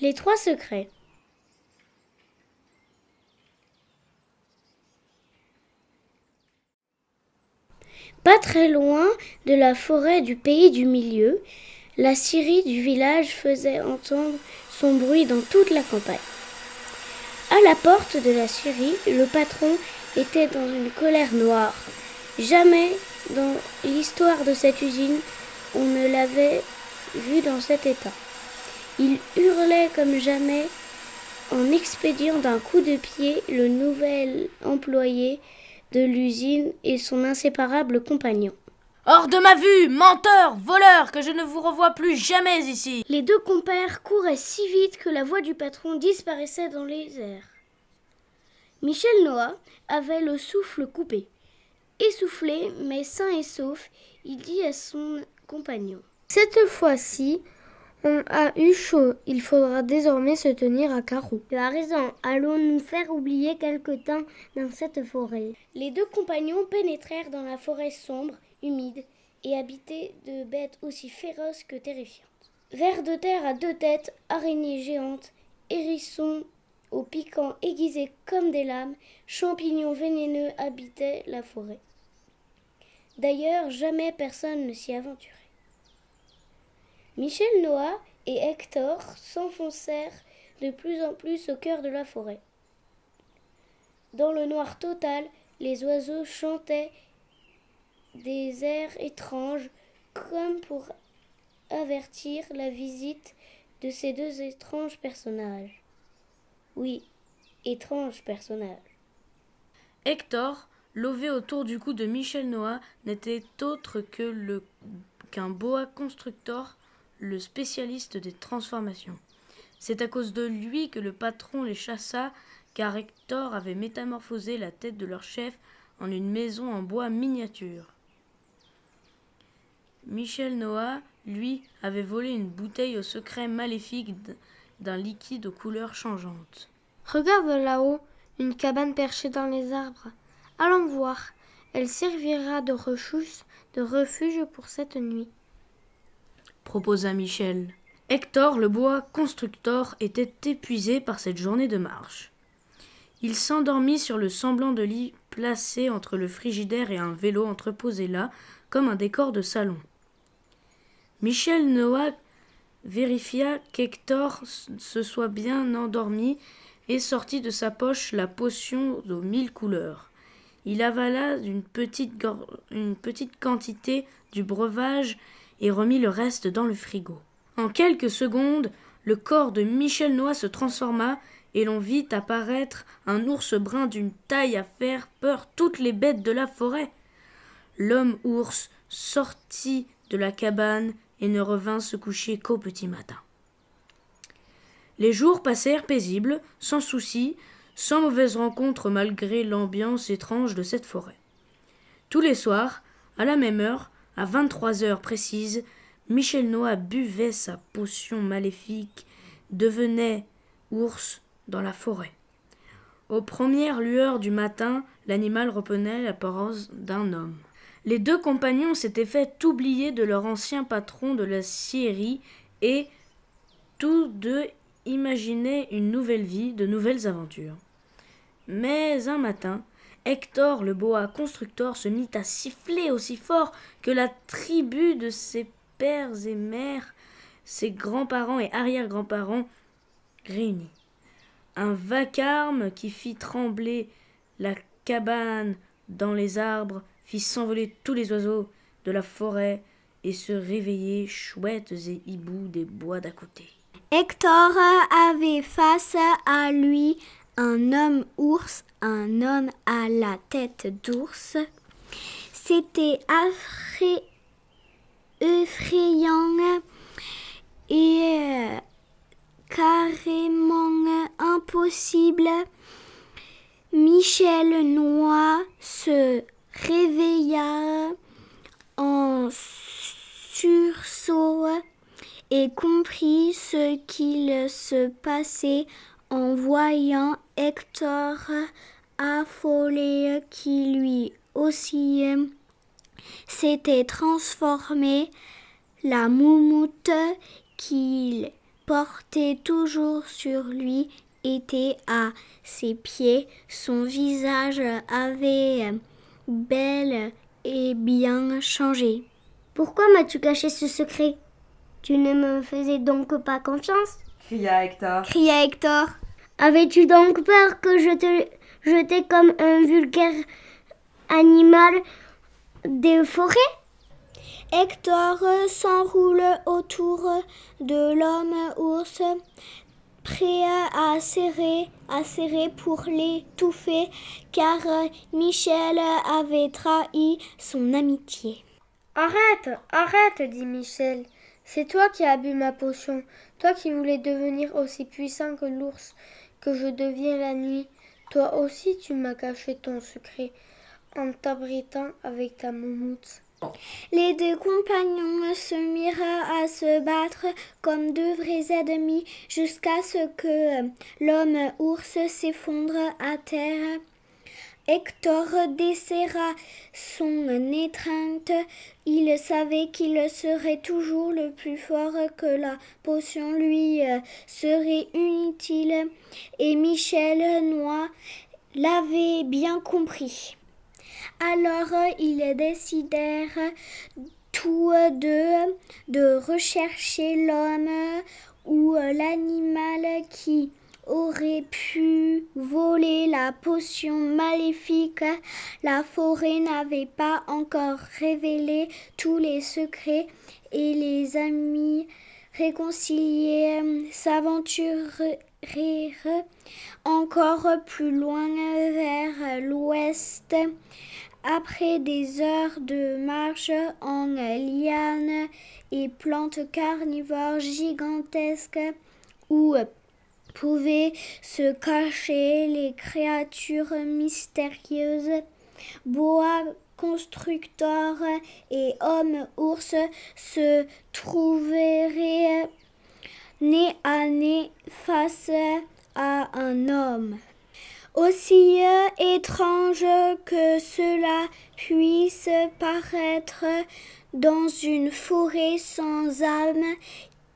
Les 3 secrets. Pas très loin de la forêt du pays du milieu, la scierie du village faisait entendre son bruit dans toute la campagne. À la porte de la scierie, le patron était dans une colère noire. Jamais dans l'histoire de cette usine, on ne l'avait vu dans cet état. Il hurlait comme jamais en expédiant d'un coup de pied le nouvel employé de l'usine et son inséparable compagnon. « Hors de ma vue, menteur, voleur, que je ne vous revoie plus jamais ici !» Les 2 compères couraient si vite que la voix du patron disparaissait dans les airs. Michel Noah avait le souffle coupé. Essoufflé, mais sain et sauf, il dit à son compagnon : « Cette fois-ci, on a eu chaud. Il faudra désormais se tenir à carreau. »« Tu as raison. Allons nous faire oublier quelque temps dans cette forêt. » Les 2 compagnons pénétrèrent dans la forêt sombre, humide et habitée de bêtes aussi féroces que terrifiantes. Vers de terre à 2 têtes, araignées géantes, hérissons aux piquants aiguisés comme des lames, champignons vénéneux habitaient la forêt. D'ailleurs, jamais personne ne s'y aventurait. Michel Noah et Hector s'enfoncèrent de plus en plus au cœur de la forêt. Dans le noir total, les oiseaux chantaient des airs étranges, comme pour avertir la visite de ces 2 étranges personnages. Oui, étranges personnages. Hector, lové autour du cou de Michel Noah, n'était autre qu'un boa constructor, le spécialiste des transformations. C'est à cause de lui que le patron les chassa, car Hector avait métamorphosé la tête de leur chef en une maison en bois miniature. Michel Noah, lui, avait volé une bouteille au secret maléfique d'un liquide aux couleurs changeantes. « Regarde là-haut, une cabane perchée dans les arbres. Allons voir, elle servira de refuge pour cette nuit. » proposa Michel. Hector, le boa constructor, était épuisé par cette journée de marche. Il s'endormit sur le semblant de lit placé entre le frigidaire et un vélo entreposé là, comme un décor de salon. Michel Noah vérifia qu'Hector se soit bien endormi et sortit de sa poche la potion aux 1000 couleurs. Il avala une petite quantité du breuvage et remit le reste dans le frigo. En quelques secondes, le corps de Michel Noah se transforma et l'on vit apparaître un ours brun d'une taille à faire peur toutes les bêtes de la forêt. L'homme-ours sortit de la cabane et ne revint se coucher qu'au petit matin. Les jours passèrent paisibles, sans soucis, sans mauvaises rencontres malgré l'ambiance étrange de cette forêt. Tous les soirs, à la même heure, à 23 heures précises, Michel Noah buvait sa potion maléfique, devenait ours dans la forêt. Aux premières lueurs du matin, l'animal reprenait l'apparence d'un homme. Les 2 compagnons s'étaient fait oublier de leur ancien patron de la scierie et tous 2 imaginaient une nouvelle vie, de nouvelles aventures. Mais un matin, Hector, le boa constructor, se mit à siffler aussi fort que la tribu de ses pères et mères, ses grands-parents et arrière-grands-parents réunis. Un vacarme qui fit trembler la cabane dans les arbres, fit s'envoler tous les oiseaux de la forêt et se réveiller chouettes et hiboux des bois d'à côté. Hector avait face à lui un homme ours, un homme à la tête d'ours. C'était effrayant et carrément impossible. Michel Noah se réveilla en sursaut et comprit ce qu'il se passait en voyant Hector affolé qui lui aussi s'était transformé. La moumoute qu'il portait toujours sur lui était à ses pieds. Son visage avait bel et bien changé. Pourquoi m'as-tu caché ce secret? Tu ne me faisais donc pas confiance? Cria Hector. Avais-tu donc peur que je te jetais comme un vulgaire animal des forêts? Hector s'enroule autour de l'homme ours, prêt à serrer pour l'étouffer, car Michel avait trahi son amitié. Arrête, dit Michel. C'est toi qui as bu ma potion, toi qui voulais devenir aussi puissant que l'ours, que je deviens la nuit. Toi aussi tu m'as caché ton secret en t'abritant avec ta moumoute. Les deux compagnons se mirent à se battre comme deux vrais ennemis jusqu'à ce que l'homme ours s'effondre à terre. Hector desserra son étreinte. Il savait qu'il serait toujours le plus fort, que la potion lui serait inutile, et Michel Noix l'avait bien compris. Alors ils décidèrent tous deux de rechercher l'homme ou l'animal qui aurait pu voler la potion maléfique. La forêt n'avait pas encore révélé tous les secrets et les amis réconciliés s'aventurèrent encore plus loin vers l'ouest. Après des heures de marche en lianes et plantes carnivores gigantesques où pouvaient se cacher les créatures mystérieuses, boa constructeur et homme ours se trouveraient nez à nez face à un homme. Aussi étrange que cela puisse paraître dans une forêt sans âme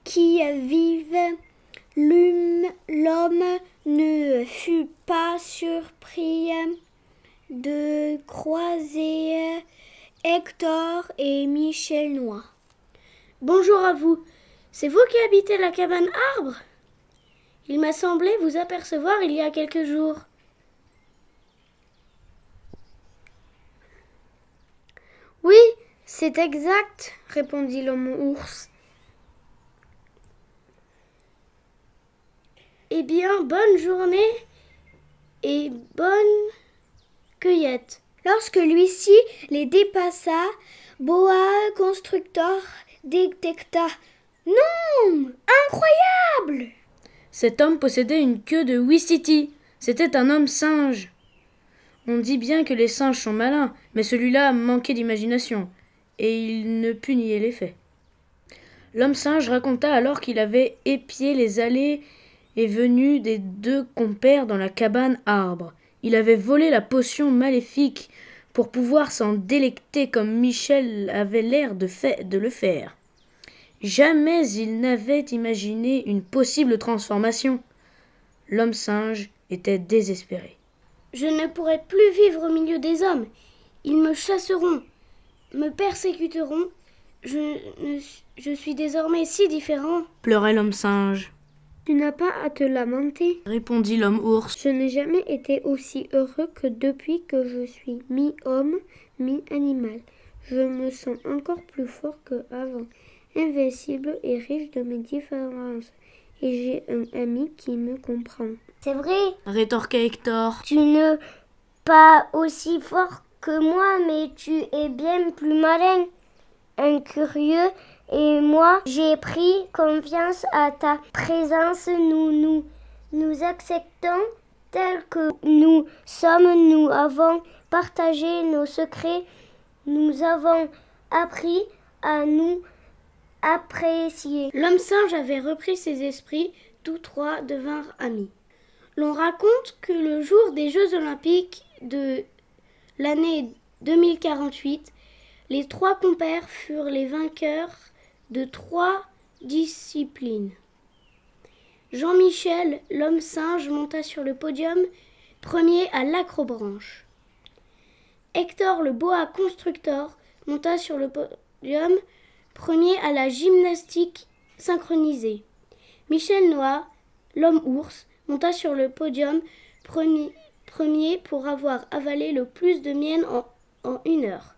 qui vive, l'homme ne fut pas surpris de croiser Hector et Michel Noix. Bonjour à vous. C'est vous qui habitez la cabane arbre? Il m'a semblé vous apercevoir il y a quelques jours. Oui, c'est exact, répondit l'homme ours. Eh bien, bonne journée et bonne cueillette. Lorsque lui-ci les dépassa, boa constructeur détecta. Non! Incroyable! Cet homme possédait une queue de Ouistiti. C'était un homme singe. On dit bien que les singes sont malins, mais celui-là manquait d'imagination, et il ne put nier les faits. L'homme singe raconta alors qu'il avait épié les allées et venues des deux compères dans la cabane arbre. Il avait volé la potion maléfique pour pouvoir s'en délecter comme Michel avait l'air de le faire. Jamais il n'avait imaginé une possible transformation. L'homme singe était désespéré. Je ne pourrai plus vivre au milieu des hommes. Ils me chasseront, me persécuteront. Je suis désormais si différent. Pleurait l'homme singe. Tu n'as pas à te lamenter, Répondit l'homme ours. je n'ai jamais été aussi heureux que depuis que je suis mi-homme, mi-animal. Je me sens encore plus fort qu'avant, invincible et riche de mes différences. Et j'ai un ami qui me comprend. C'est vrai, Rétorqua Hector. tu n'es pas aussi fort que moi, mais tu es bien plus malin, incurieux, et moi, j'ai pris confiance à ta présence. Nous acceptons tels que nous sommes, nous avons partagé nos secrets, nous avons appris à nous apprécier. L'homme singe avait repris ses esprits, tous trois devinrent amis. L'on raconte que le jour des Jeux Olympiques de l'année 2048, les trois compères furent les vainqueurs de 3 disciplines. Jean-Michel, l'homme singe, monta sur le podium, premier à l'acrobranche. Hector, le boa constructor, monta sur le podium, premier à la gymnastique synchronisée. Michel Noah, l'homme ours, monta sur le podium, premier pour avoir avalé le plus de miel en 1 heure.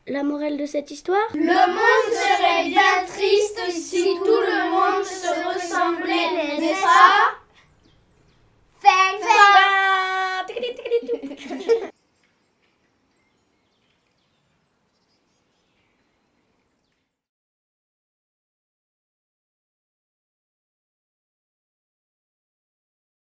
La morale de cette histoire ? Le monde serait bien triste si tout le monde se ressemblait, n'est-ce pas ?